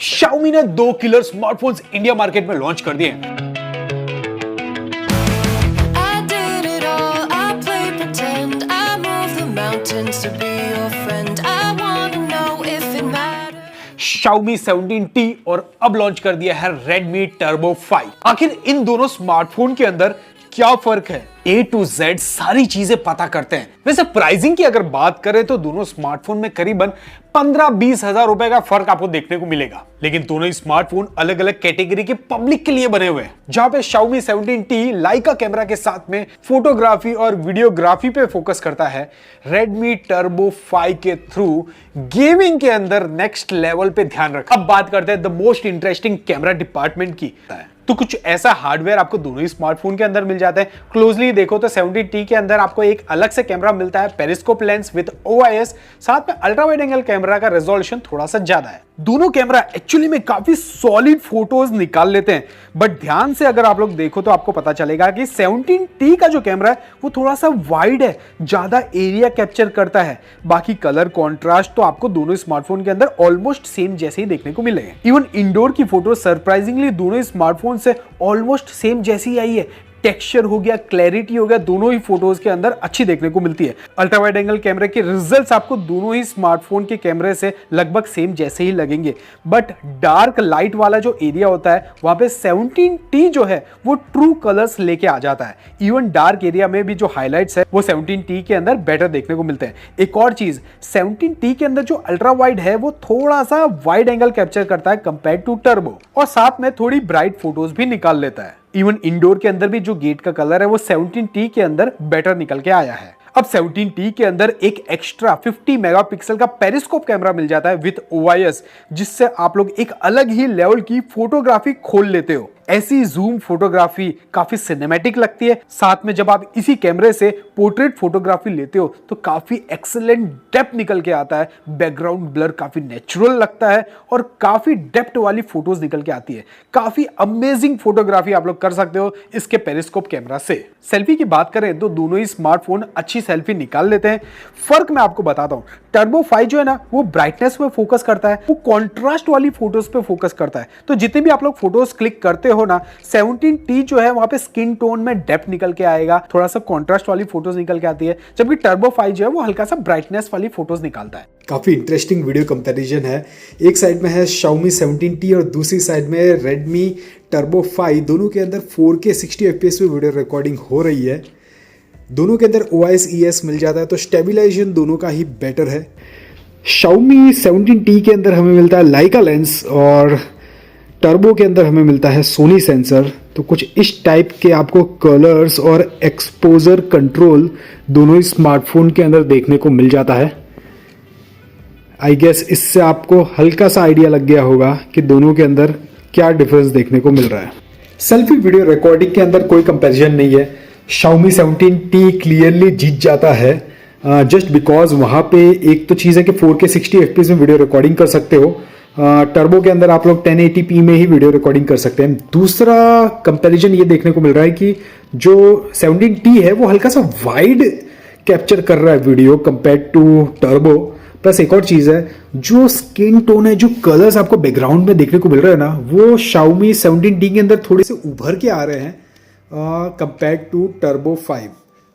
Xiaomi ने 2 killer smartphones India market में launch कर दिए। Xiaomi 17T और अब लॉन्च कर दिया है Redmi Turbo 5। आखिर इन दोनों स्मार्टफोन के अंदर क्या फर्क है? A to Z सारी चीजें पता करते हैं। वैसे प्राइसिंग की अगर बात करें तो दोनों स्मार्टफोन में करीबन 15-20 हजार रुपए का फर्क आपको देखने को मिलेगा, लेकिन दोनों ही स्मार्टफोन अलग अलग कैटेगरी के पब्लिक के लिए बने हुए हैं। जहां पे Xiaomi 17T लाइका कैमरा के साथ में फोटोग्राफी और वीडियोग्राफी पे फोकस करता है, Redmi Turbo 5 के थ्रू गेमिंग के अंदर नेक्स्ट लेवल पे ध्यान रखा। अब बात करते हैं the most interesting camera department की। तो कुछ ऐसा हार्डवेयर आपको दोनों ही स्मार्टफोन के अंदर मिल जाता है। क्लोजली देखो तो 17T के अंदर आपको एक अलग से कैमरा मिलता है, पेरिस्कोप लेंस विद OIS, साथ में अल्ट्रा वाइड एंगल कैमरा का रेजोल्यूशन थोड़ा सा ज्यादा है। दोनों कैमरा एक्चुअली में काफी सॉलिड फोटोज निकाल लेते हैं, बट ध्यान से अगर आप लोग देखो तो आपको पता चलेगा कि 17T का जो कैमरा है वो थोड़ा सा वाइड है, ज्यादा एरिया कैप्चर करता है। बाकी कलर कॉन्ट्रास्ट तो आपको दोनों स्मार्टफोन के अंदर ऑलमोस्ट सेम जैसे ही देखने को मिलेंगे। इवन इंडोर की फोटो सरप्राइजिंगली दोनों स्मार्टफोन से ऑलमोस्ट सेम जैसी आई है। टेक्सचर हो गया, क्लैरिटी हो गया, दोनों ही फोटोज के अंदर अच्छी देखने को मिलती है। अल्ट्रा वाइड एंगल कैमरे के रिजल्ट्स आपको दोनों ही स्मार्टफोन के कैमरे से लगभग सेम जैसे ही लगेंगे, बट डार्क लाइट वाला जो एरिया होता है वहां पे 17T जो है वो ट्रू कलर्स लेके आ जाता है। इवन डार्क एरिया में भी जो हाईलाइट्स है वो 17T के अंदर बेटर देखने को मिलते हैं। एक और चीज, 17T के अंदर जो अल्ट्रा वाइड है वो थोड़ा सा वाइड एंगल कैप्चर करता है कंपेयर टू टर्बो, और साथ में थोड़ी ब्राइट फोटोज भी निकाल लेता है। इवन इंडोर के अंदर भी जो गेट का कलर है वो 17T के अंदर बेटर निकल के आया है। अब 17T के अंदर एक एक्स्ट्रा 50 मेगापिक्सल का पेरिस्कोप कैमरा मिल जाता है विद OIS, जिससे आप लोग एक अलग ही लेवल की फोटोग्राफी खोल लेते हो। ऐसी जूम फोटोग्राफी काफी सिनेमैटिक लगती है। साथ में जब आप इसी कैमरे से पोर्ट्रेट फोटोग्राफी लेते हो तो काफी एक्सीलेंट डेप्थ निकल के आता है, बैकग्राउंड ब्लर काफी नेचुरल लगता है और काफी डेप्थ वाली फोटोज निकल के आती है। काफी अमेजिंग फोटोग्राफी आप लोग कर सकते हो इसके पेरिस्कोप कैमरा से। सेल्फी की बात करें तो दोनों ही स्मार्टफोन अच्छी सेल्फी निकाल लेते हैं। फर्क मैं आपको बताता हूं, टर्बो 5 जो है ना वो ब्राइटनेस पे फोकस करता है, वो कॉन्ट्रास्ट वाली फोटोज पे फोकस करता है। तो जितने भी आप लोग फोटोज क्लिक करते हो ना, 17T जो है वहां पे स्किन टोन में डेप्थ निकल के आएगा, थोड़ा सा कॉन्ट्रास्ट वाली फोटोज निकल के आती है, जबकि टर्बो 5 जो है वो हल्का सा ब्राइटनेस वाली फोटोज निकालता है। काफ़ी इंटरेस्टिंग वीडियो कंपैरिजन है। एक साइड में है Xiaomi 17T और दूसरी साइड में Redmi Turbo 5। दोनों के अंदर 4K 60 FPS पे वीडियो रिकॉर्डिंग हो रही है। दोनों के अंदर OIS ES मिल जाता है, तो स्टेबिलाईजेशन दोनों का ही बेटर है। Xiaomi 17T के अंदर हमें मिलता है लाइका लेंस और टर्बो के अंदर हमें मिलता है सोनी सेंसर। तो कुछ इस टाइप के आपको कलर्स और एक्सपोजर कंट्रोल दोनों ही स्मार्टफोन के अंदर देखने को मिल जाता है। आई गेस इससे आपको हल्का सा आइडिया लग गया होगा कि दोनों के अंदर क्या डिफरेंस देखने को मिल रहा है। सेल्फी वीडियो रिकॉर्डिंग के अंदर कोई कंपैरिजन नहीं है। Xiaomi 17T क्लियरली जीत जाता है, जस्ट बिकॉज वहाँ पे एक तो चीज़ है कि 4K 60 FPS में वीडियो रिकॉर्डिंग कर सकते हो। टर्बो के अंदर आप लोग 1080p में ही वीडियो रिकॉर्डिंग कर सकते हैं। दूसरा कंपैरिजन ये देखने को मिल रहा है कि जो 17T है वो हल्का सा वाइड कैप्चर कर रहा है video compare to turbo. Plus एक और चीज़ है, जो स्किन टोन है, जो कलर्स आपको बैकग्राउंड में देखने को मिल रहा है ना, वो Xiaomi 17T के अंदर थोड़े से उभर के आ रहे हैं कंपेयर टू टर्बो 5।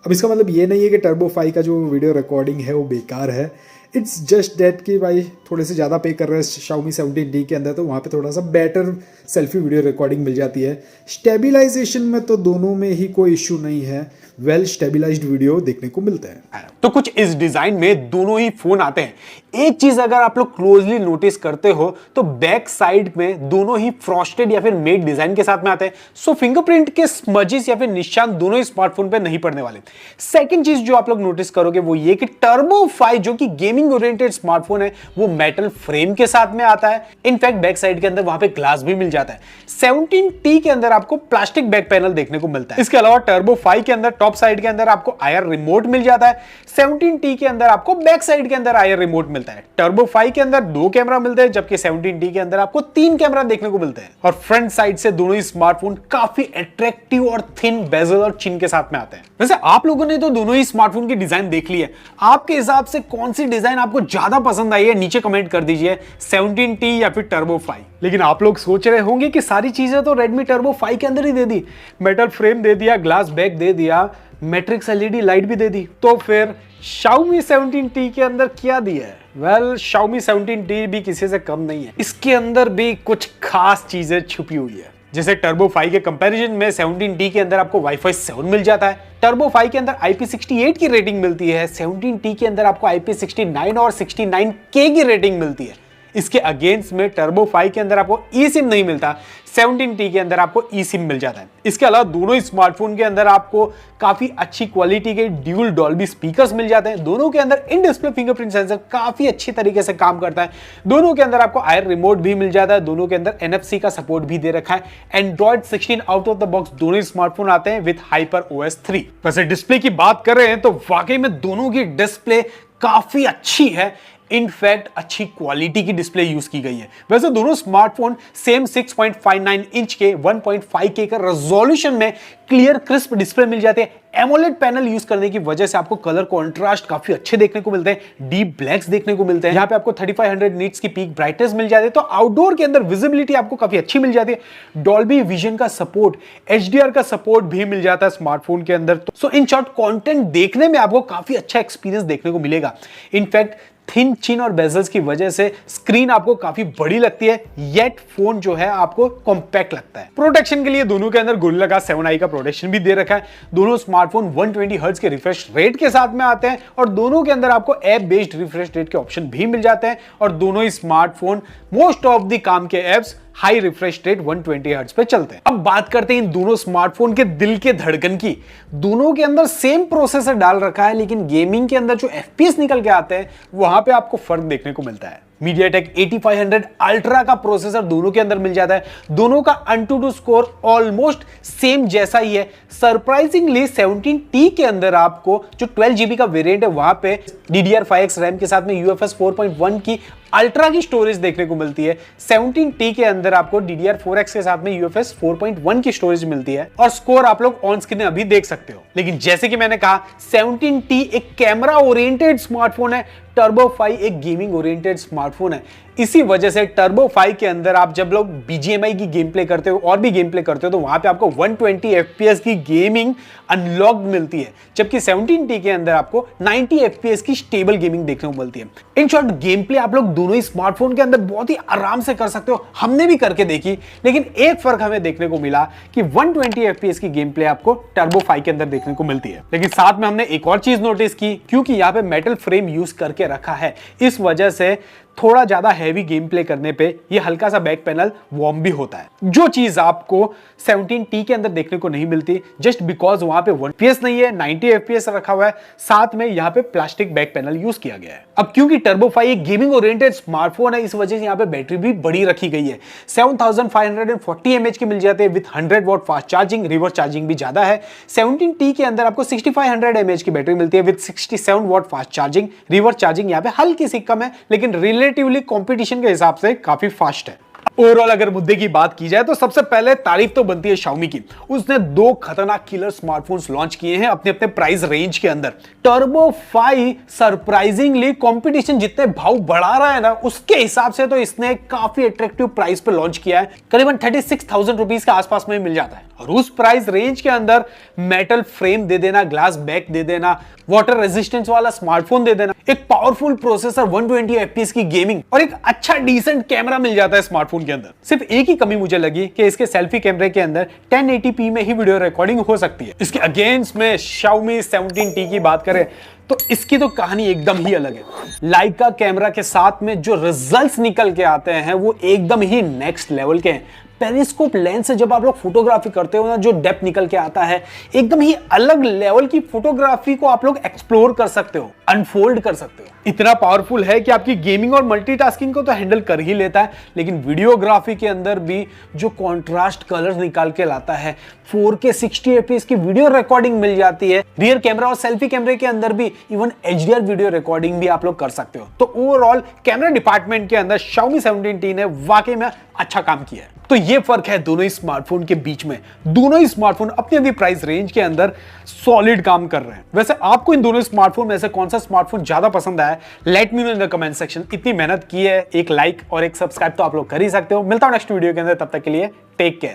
अब इसका मतलब ये नहीं है कि टर्बो 5 का जो वीडियो रिकॉर्डिंग है वो बेकार है। इट्स जस्ट डेट कि भाई थोड़े से ज़्यादा पे कर रहे हैं Xiaomi 17T के अंदर, तो वहाँ पे थोड़ा सा बेटर सेल्फी वीडियो रिकॉर्डिंग मिल जाती है। स्टेबिलाइजेशन में तो दोनों में ही कोई इश्यू नहीं है, वेल स्टेबिलाइज्ड वीडियो देखने को मिलते हैं। तो कुछ इस डिजाइन में दोनों ही फोन आते हैं। एक चीज अगर आप लोग क्लोजली नोटिस करते हो तो बैक साइड में दोनों ही फ्रॉस्टेड या फिर मेट डिजाइन के साथ में आते हैं, सो फिंगरप्रिंट के स्मजेस या फिर निशान दोनों ही स्मार्टफोन पे नहीं पड़ने वाले। सेकंड चीज जो आप लोग नोटिस करोगे वो ये कि टर्बो 5 जो कि गेमिंग ओरिएंटेड स्मार्टफोन है वो मेटल फ्रेम के साथ में आता है। इनफैक्ट बैक साइड के अंदर वहां पे ग्लास भी मिल जाता है। 17T के अंदर आपको प्लास्टिक बैक पैनल देखने को मिलता है। इसके अलावा टर्बो 5 के अंदर टॉप साइड के अंदर आपको आयर रिमोट मिल जाता है। 17T के अंदर आपको बैक साइड के अंदर आयर रिमोट मिलता है। मिलता है। टर्बो 5 के अंदर 2 कैमरा मिलते हैं, जबकि 17T के अंदर आपको 3 कैमरा देखने को मिलते हैं। और फ्रंट साइड से दोनों ही स्मार्टफोन काफी अट्रैक्टिव और थिन बेजल और चिन के साथ में आते हैं। वैसे आप लोगों ने तो दोनों ही स्मार्टफोन की डिजाइन देख ली है, आपके हिसाब से कौन सी डिजाइन आपको ज्यादा पसंद आई है नीचे कमेंट कर दीजिए, 17T या फिर टर्बो 5। लेकिन आप लोग सोच रहे होंगे कि सारी चीजें तो Redmi Turbo 5 के अंदर ही दे दी, मेटल फ्रेम दे दिया, ग्लास बैक दे दिया, मैट्रिक्स LED लाइट भी दे दी, तो फिर Xiaomi 17T के अंदर क्या दिया है? वेल, Xiaomi 17T भी किसी से कम नहीं है, इसके अंदर भी कुछ खास चीजें छुपी हुई है। जैसे टर्बो 5 के कंपैरिजन में 17T के अंदर आपको Wi-Fi 7 मिल जाता है, टर्बो 5 के अंदर IP68 की रेटिंग मिलती है, 17T के अंदर आपको IP69 और 69K की रेटिंग मिलती है। इसके अगेंस्ट में टर्बो 5 के अंदर आपको eSIM नहीं मिलता, 17T के अंदर आपको eSIM मिल जाता है। इसके अलावा दोनों ही स्मार्टफोन के अंदर आपको काफी अच्छी क्वालिटी के ड्यूल डॉल्बी स्पीकर्स मिल जाते हैं। दोनों के अंदर इन डिस्प्ले फिंगरप्रिंट सेंसर काफी अच्छी तरीके से काम करता है। दोनों के अंदर आपको आयर रिमोट भी मिल जाता है, दोनों के अंदर NFC का सपोर्ट भी दे रखा है। Android 16 out of the box दोनों ही स्मार्टफोन आते हैं विद HyperOS 3। वैसे डिस्प्ले की बात कर रहे हैं तो वाकई में दोनों की डिस्प्ले काफी अच्छी है, इनफैक्ट अच्छी क्वालिटी की डिस्प्ले यूज की गई है। वैसे दोनों स्मार्टफोन सेम 6.59 इंच के 1.5K का रेजोल्यूशन में क्लियर क्रिस्प डिस्प्ले मिल जाते हैं। एमोलेड पैनल यूज करने की वजह से आपको कलर कॉन्ट्रास्ट काफी अच्छे देखने को मिलते हैं, डीप ब्लैक्स देखने को मिलते हैं। यहाँ पे आपको 3500 निट्स की पीक ब्राइटनेस मिल जाती है, तो आउटडोर के अंदर विजिबिलिटी आपको काफी अच्छी मिल जाती है। डॉल्बी विजन का सपोर्ट, HDR का सपोर्ट भी मिल जाता है स्मार्टफोन के अंदर। सो इन शॉर्ट, कंटेंट देखने में आपको काफी अच्छा एक्सपीरियंस देखने को मिलेगा। इनफैक्ट थिन चिन और बेजल्स की वजह से स्क्रीन आपको काफी बड़ी लगती है, येट फोन जो है आपको कॉम्पैक्ट लगता है। प्रोटेक्शन के लिए दोनों के अंदर Gorilla Glass 7i का प्रोटेक्शन भी दे रखा है। दोनों स्मार्टफोन 120 हर्ट्ज के रिफ्रेश रेट के साथ में आते हैं और दोनों के अंदर आपको ऐप बेस्ड रिफ्रेश रेट के ऑप्शन भी मिल जाते हैं। और दोनों ही स्मार्टफोन मोस्ट ऑफ द काम के apps high refresh rate 120 hertz पे चलते हैं। अब बात करते हैं इन दोनों स्मार्टफोन के दिल के धड़कन की। दोनों के अंदर सेम प्रोसेसर डाल रखा है, लेकिन गेमिंग के अंदर जो FPS निकल के आते हैं वहां पे आपको फर्क देखने को मिलता है। MediaTek 8500 अल्ट्रा का प्रोसेसर दोनों के अंदर मिल जाता है। दोनों का AnTuTu स्कोर ऑलमोस्ट सेम जैसा ही है। सरप्राइजिंगली 17T के अंदर आपको जो 12GB का वेरिएंट है वहां पे DDR5X रैम के साथ में UFS 4.1 की अल्ट्रा की स्टोरेज देखने को मिलती है। 17T के अंदर आपको DDR4X के साथ में UFS 4.1 की स्टोरेज मिलती है और स्कोर आप लोग ऑन स्क्रीन अभी देख सकते हो। लेकिन जैसे कि मैंने कहा, 17T एक कैमरा ओरिएंटेड स्मार्टफोन है, टर्बो 5 एक गेमिंग ओरिएंटेड स्मार्टफोन है। इसी वजह से टर्बो 5 के अंदर आप जब लोग BGMI की गेम प्ले करते हो और भी गेम प्ले करते हो तो वहां पे आपको 120 FPS की गेमिंग अनलॉक्ड मिलती है, जबकि 17T के अंदर आपको 90 FPS की स्टेबल गेमिंग देखने को मिलती है। इन शॉर्ट, गेम प्ले आप लोग दोनों ही स्मार्टफोन के अंदर बहुत ही आराम से कर सकते हो। हमने भी करके देखी, लेकिन एक फर्क हमें देखने को मिला कि 120 FPS की गेम प्ले आपको टर्बो 5 के अंदर देखने को मिलती है। लेकिन साथ में हमने एक और चीज नोटिस की, क्योंकि यहाँ पे मेटल फ्रेम यूज करके रखा है, इस वजह से थोड़ा ज्यादा हैवी गेम प्ले करने पे ये हल्का सा बैक पैनल वार्म भी होता है, जो चीज आपको 17T के अंदर देखने को नहीं मिलती, जस्ट बिकॉज वहां पे 1 FPS नहीं है, 90 FPS रखा हुआ है, साथ में यहाँ पे प्लास्टिक बैक पैनल यूज किया गया है। अब क्योंकि टर्बो 5 एक गेमिंग ओरिएंटेड स्मार्टफोन है, इस वजह से यहाँ पे बैटरी भी बड़ी रखी गई है। 7540 mAh की मिल जाती है with 100 watt fast charging, reverse charging भी ज्यादा है। 17T के अंदर आपको 6500 mAh की बैटरी मिलती है with 67 watt fast charging, reverse charging यहाँ पे हल्की सी कम है, लेकिन रिलेटिवली कंपटीशन के हिसाब से काफी फास्ट है। ओवरऑल अगर मुद्दे की बात की जाए तो सबसे पहले तारीफ तो बनती है Xiaomi की। उसने 2 खतरनाक किलर स्मार्टफोन्स लॉन्च किए हैं अपने अपने प्राइस रेंज के अंदर। टर्बो 5 सरप्राइजिंगली कंपटीशन जितने भाव बढ़ा रहा है ना, उसके हिसाब से तो इसने काफी अट्रैक्टिव प्राइस पे लॉन्च किया है। करीबन 36,000 रुपीज के आसपास में मिल जाता है और उस प्राइस रेंज के अंदर मेटल फ्रेम दे देना, ग्लास बैक दे देना, वाटर रेजिस्टेंस वाला स्मार्टफोन दे देना, एक पावरफुल प्रोसेसर, 120 FPS की गेमिंग और एक अच्छा डिसेंट कैमरा मिल जाता है स्मार्टफोन के अंदर। सिर्फ एक ही कमी मुझे लगी कि इसके सेल्फी कैमरे के अंदर 1080p में ही वीडियो रिकॉर्डिंग हो सकती है। इसके अगेंस्ट में Xiaomi 17T की बात करें तो इसकी तो कहानी एकदम ही अलग है। लाइका कैमरा के साथ में जो रिजल्ट्स निकल के आते हैं वो एकदम ही नेक्स्ट लेवल के हैं। पेरिस्कोप लेंस से जब आप लोग फोटोग्राफी करते हो ना, जो डेप्थ निकल के आता है, एकदम ही अलग लेवल की फोटोग्राफी को आप लोग एक्सप्लोर कर सकते हो, अनफोल्ड कर सकते हो। इतना पावरफुल है कि आपकी गेमिंग और मल्टीटास्किंग को तो हैंडल कर ही लेता है, लेकिन वीडियोग्राफी के अंदर भी जो कॉन्ट्रास्ट कलर्स निकाल के लाता है, 4K 60 FPS की वीडियो रिकॉर्डिंग मिल जाती है। रियर कैमरा और सेल्फी कैमरे के अंदर भी इवन HDR वीडियो रिकॉर्डिंग भी आप लोग कर सकते हो। तो ओवरऑल कैमरा डिपार्टमेंट के अंदर Xiaomi 17T ने वाकई में अच्छा काम किया है। तो ये फर्क है दोनों ही स्मार्टफोन के बीच में। दोनों ही स्मार्टफोन अपनी अपनी प्राइस रेंज के अंदर सॉलिड काम कर रहे हैं। वैसे आपको इन दोनों स्मार्टफोन में से कौन सा स्मार्टफोन ज्यादा पसंद आया, let me know in the comment section. इतनी मेहनत की है, एक लाइक और एक सब्सक्राइब तो आप लोग कर ही सकते हो। मिलता हूं नेक्स्ट वीडियो के अंदर, तब तक के लिए टेक केयर।